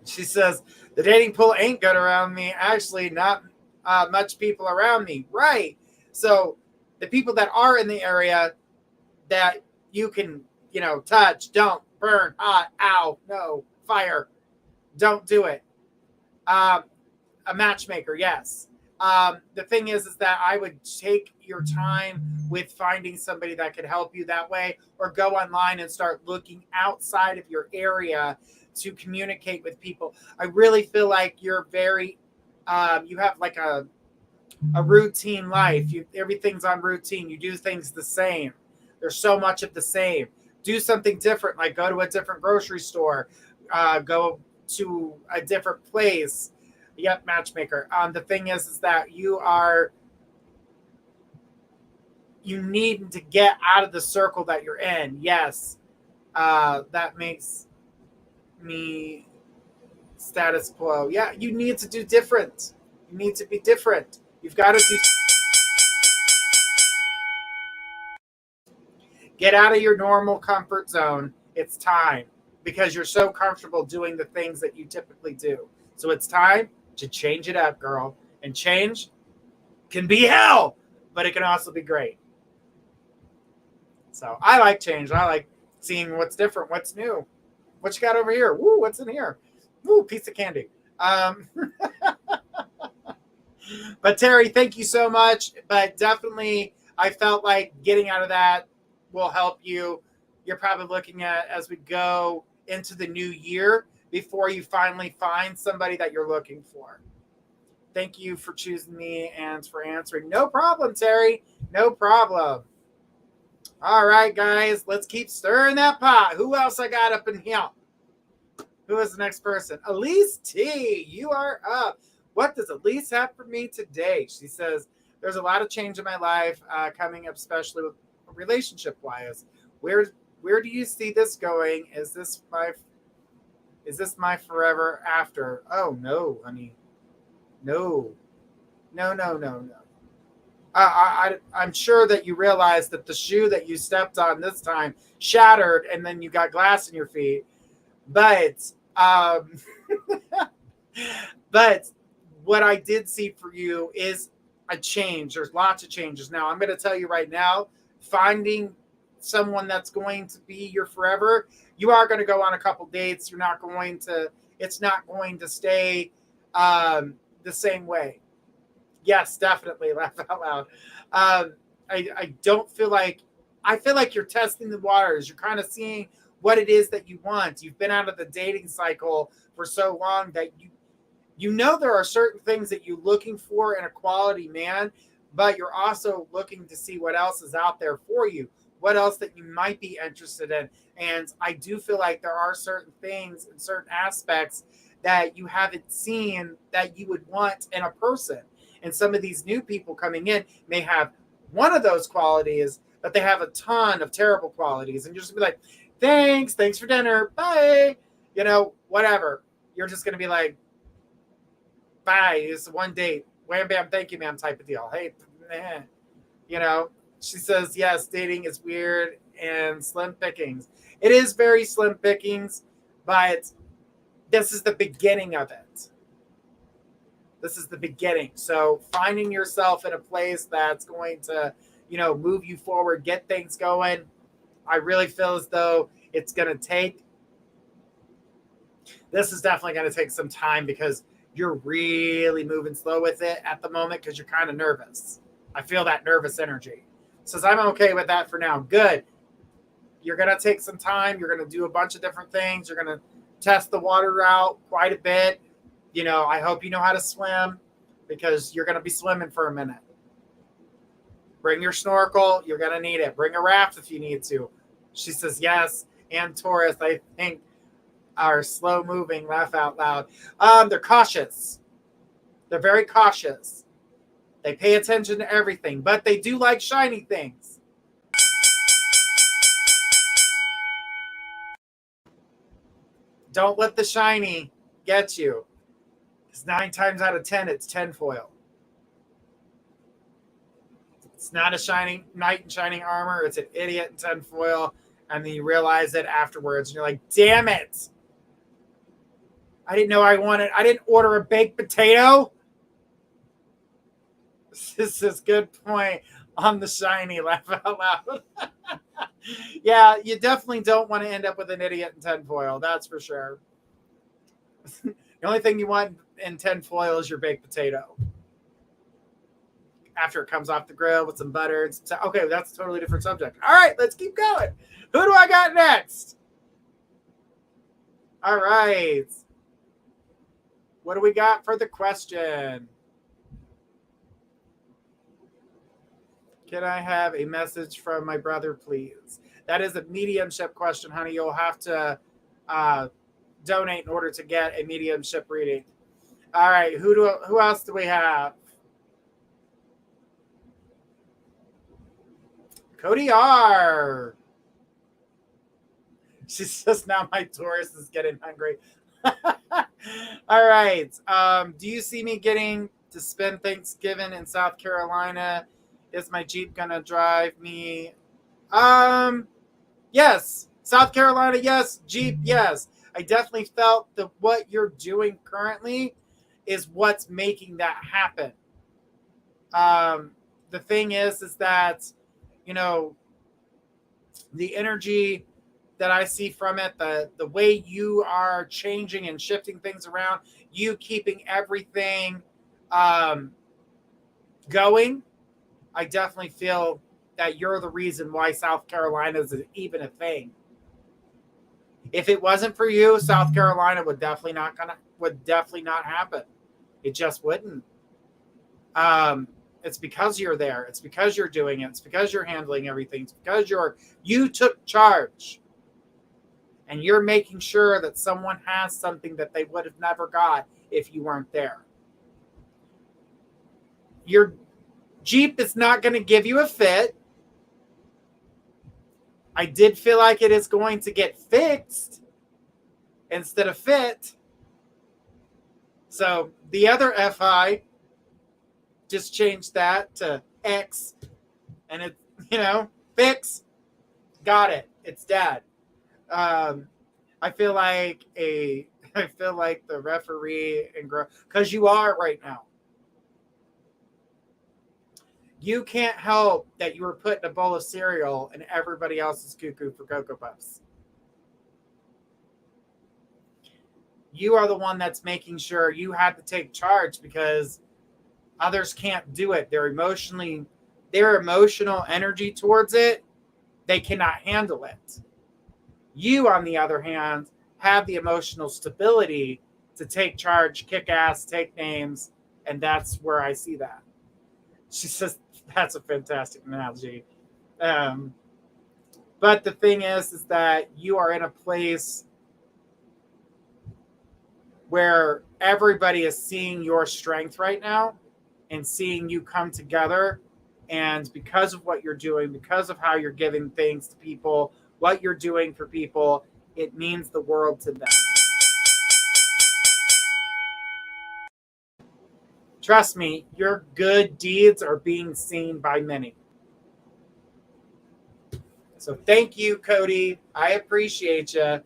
She says, the dating pool ain't good around me. Actually, not much people around me. Right. So the people that are in the area that you can, touch, don't burn, hot, ow, no, fire. Don't do it. A matchmaker, yes. The thing is that I would take your time with finding somebody that could help you that way, or go online and start looking outside of your area to communicate with people. I really feel like you're very, you have like a routine life. Everything's on routine. You do things the same. There's so much of the same. Do something different, like go to a different grocery store, go to a different place. Yep, matchmaker. The thing is that you need to get out of the circle that you're in. Yes, that makes me status quo. Yeah, you need to do different. You need to be different. You've got to get out of your normal comfort zone. It's time, because you're so comfortable doing the things that you typically do. So it's time to change it up, girl. And change can be hell, but it can also be great. So I like change. I like seeing what's different, what's new. What you got over here? Woo, what's in here? Woo, piece of candy. But Terry, thank you so much. But definitely, I felt like getting out of that will help you. You're probably looking at, as we go into the new year, before you finally find somebody that you're looking for. Thank you for choosing me and for answering. No problem, Terry. No problem. All right, guys, let's keep stirring that pot. Who else I got up in here? Who is the next person? Elise T, you are up. What does Elise have for me today? She says, there's a lot of change in my life coming up, especially with relationship-wise. Where do you see this going? Is this my forever after? Oh, no, honey. No. I'm sure that you realize that the shoe that you stepped on this time shattered, and then you got glass in your feet. But but what I did see for you is a change. There's lots of changes. Now, I'm going to tell you right now, finding someone that's going to be your forever, you are going to go on a couple dates. You're not going to, it's not going to stay the same way. Yes, definitely. Laugh out loud. I don't feel like, I feel like you're testing the waters. You're kind of seeing what it is that you want. You've been out of the dating cycle for so long that you know there are certain things that you're looking for in a quality man, but you're also looking to see what else is out there for you, what else that you might be interested in. And I do feel like there are certain things and certain aspects that you haven't seen that you would want in a person. And some of these new people coming in may have one of those qualities, but they have a ton of terrible qualities. And you're just gonna be like, thanks for dinner, bye. You know, whatever. You're just going to be like, bye. It's one date. Wham, bam, thank you, ma'am, type of deal. Hey, you know, she says, yes, dating is weird and slim pickings. It is very slim pickings, but this is the beginning of it. This is the beginning. So finding yourself in a place that's going to, you know, move you forward, get things going. I really feel as though it's going to take, this is definitely going to take some time because you're really moving slow with it at the moment because you're kind of nervous. I feel that nervous energy. Says, I'm okay with that for now. Good. You're going to take some time. You're going to do a bunch of different things. You're going to test the water out quite a bit. You know, I hope you know how to swim because you're going to be swimming for a minute. Bring your snorkel. You're going to need it. Bring a raft if you need to. She says, yes. And Taurus, I think, are slow moving. Laugh out loud. They're cautious. They're very cautious. They pay attention to everything, but they do like shiny things. Don't let the shiny get you. Because 9 times out of 10, it's tinfoil. It's not a shining knight in shining armor. It's an idiot in tinfoil. And then you realize it afterwards. And you're like, damn it. I didn't know I didn't order a baked potato. This is good point on the shiny. Laugh out loud. Yeah, you definitely don't want to end up with an idiot in tinfoil. That's for sure. The only thing you want in tinfoil is your baked potato. After it comes off the grill with some butter. Okay, that's a totally different subject. All right, let's keep going. Who do I got next? All right. What do we got for the question? Can I have a message from my brother, please? That is a mediumship question, honey. You'll have to donate in order to get a mediumship reading. All right, who else do we have? Cody R. She says, now my Taurus is getting hungry. All right. Do you see me getting to spend Thanksgiving in South Carolina? Is my Jeep going to drive me? Yes. South Carolina, yes. Jeep, yes. I definitely felt that what you're doing currently is what's making that happen. The thing is that, you know, the energy that I see from it, the way you are changing and shifting things around, you keeping everything going, I definitely feel that you're the reason why South Carolina is even a thing. If it wasn't for you, South Carolina would definitely not happen. It just wouldn't. It's because you're there. It's because you're doing it. It's because you're handling everything. It's because you took charge. And you're making sure that someone has something that they would have never got if you weren't there. Your Jeep is not going to give you a fit. I did feel like it is going to get fixed instead of fit. So the other FI, just changed that to X. And it, fix. Got it. It's dad. I feel like the referee and because you are right now. You can't help that you were put in a bowl of cereal and everybody else is cuckoo for Cocoa Puffs. you are the one that's making sure you have to take charge because others can't do it. Their emotional energy towards it, they cannot handle it. You, on the other hand, have the emotional stability to take charge, kick ass, take names, and that's where I see that. She says, that's a fantastic analogy. But the thing is that you are in a place where everybody is seeing your strength right now and seeing you come together. And because of what you're doing, because of how you're giving things to people, what you're doing for people, it means the world to them. Trust me, your good deeds are being seen by many. So thank you, Cody. I appreciate you.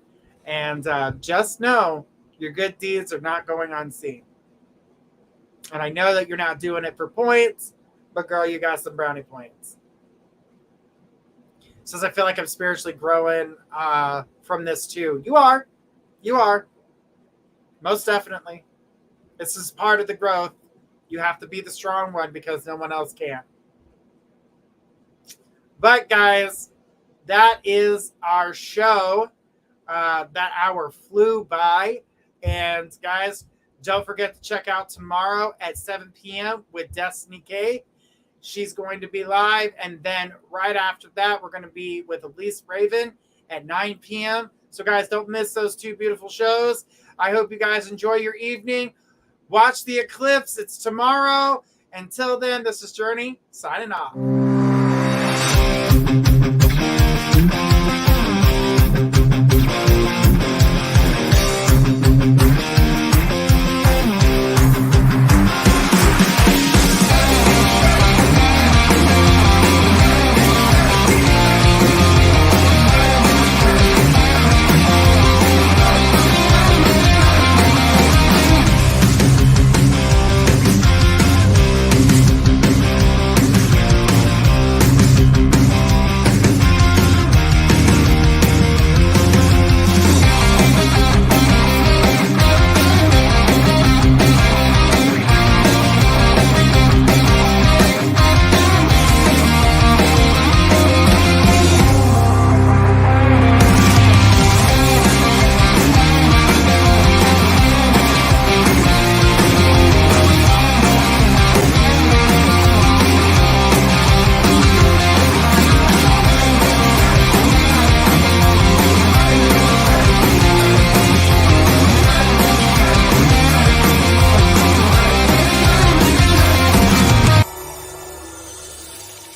And just know your good deeds are not going unseen. And I know that you're not doing it for points, but girl, you got some brownie points. Says I feel like I'm spiritually growing from this too. You are. You are. Most definitely. This is part of the growth. You have to be the strong one because no one else can. But guys, that is our show. That hour flew by. And guys, don't forget to check out tomorrow at 7 p.m. with Destiny K. She's going to be live. And then right after that, we're going to be with Elise Raven at 9 p.m. So guys, don't miss those two beautiful shows. I hope you guys enjoy your evening. Watch the eclipse. It's tomorrow. Until then, this is Journey signing off.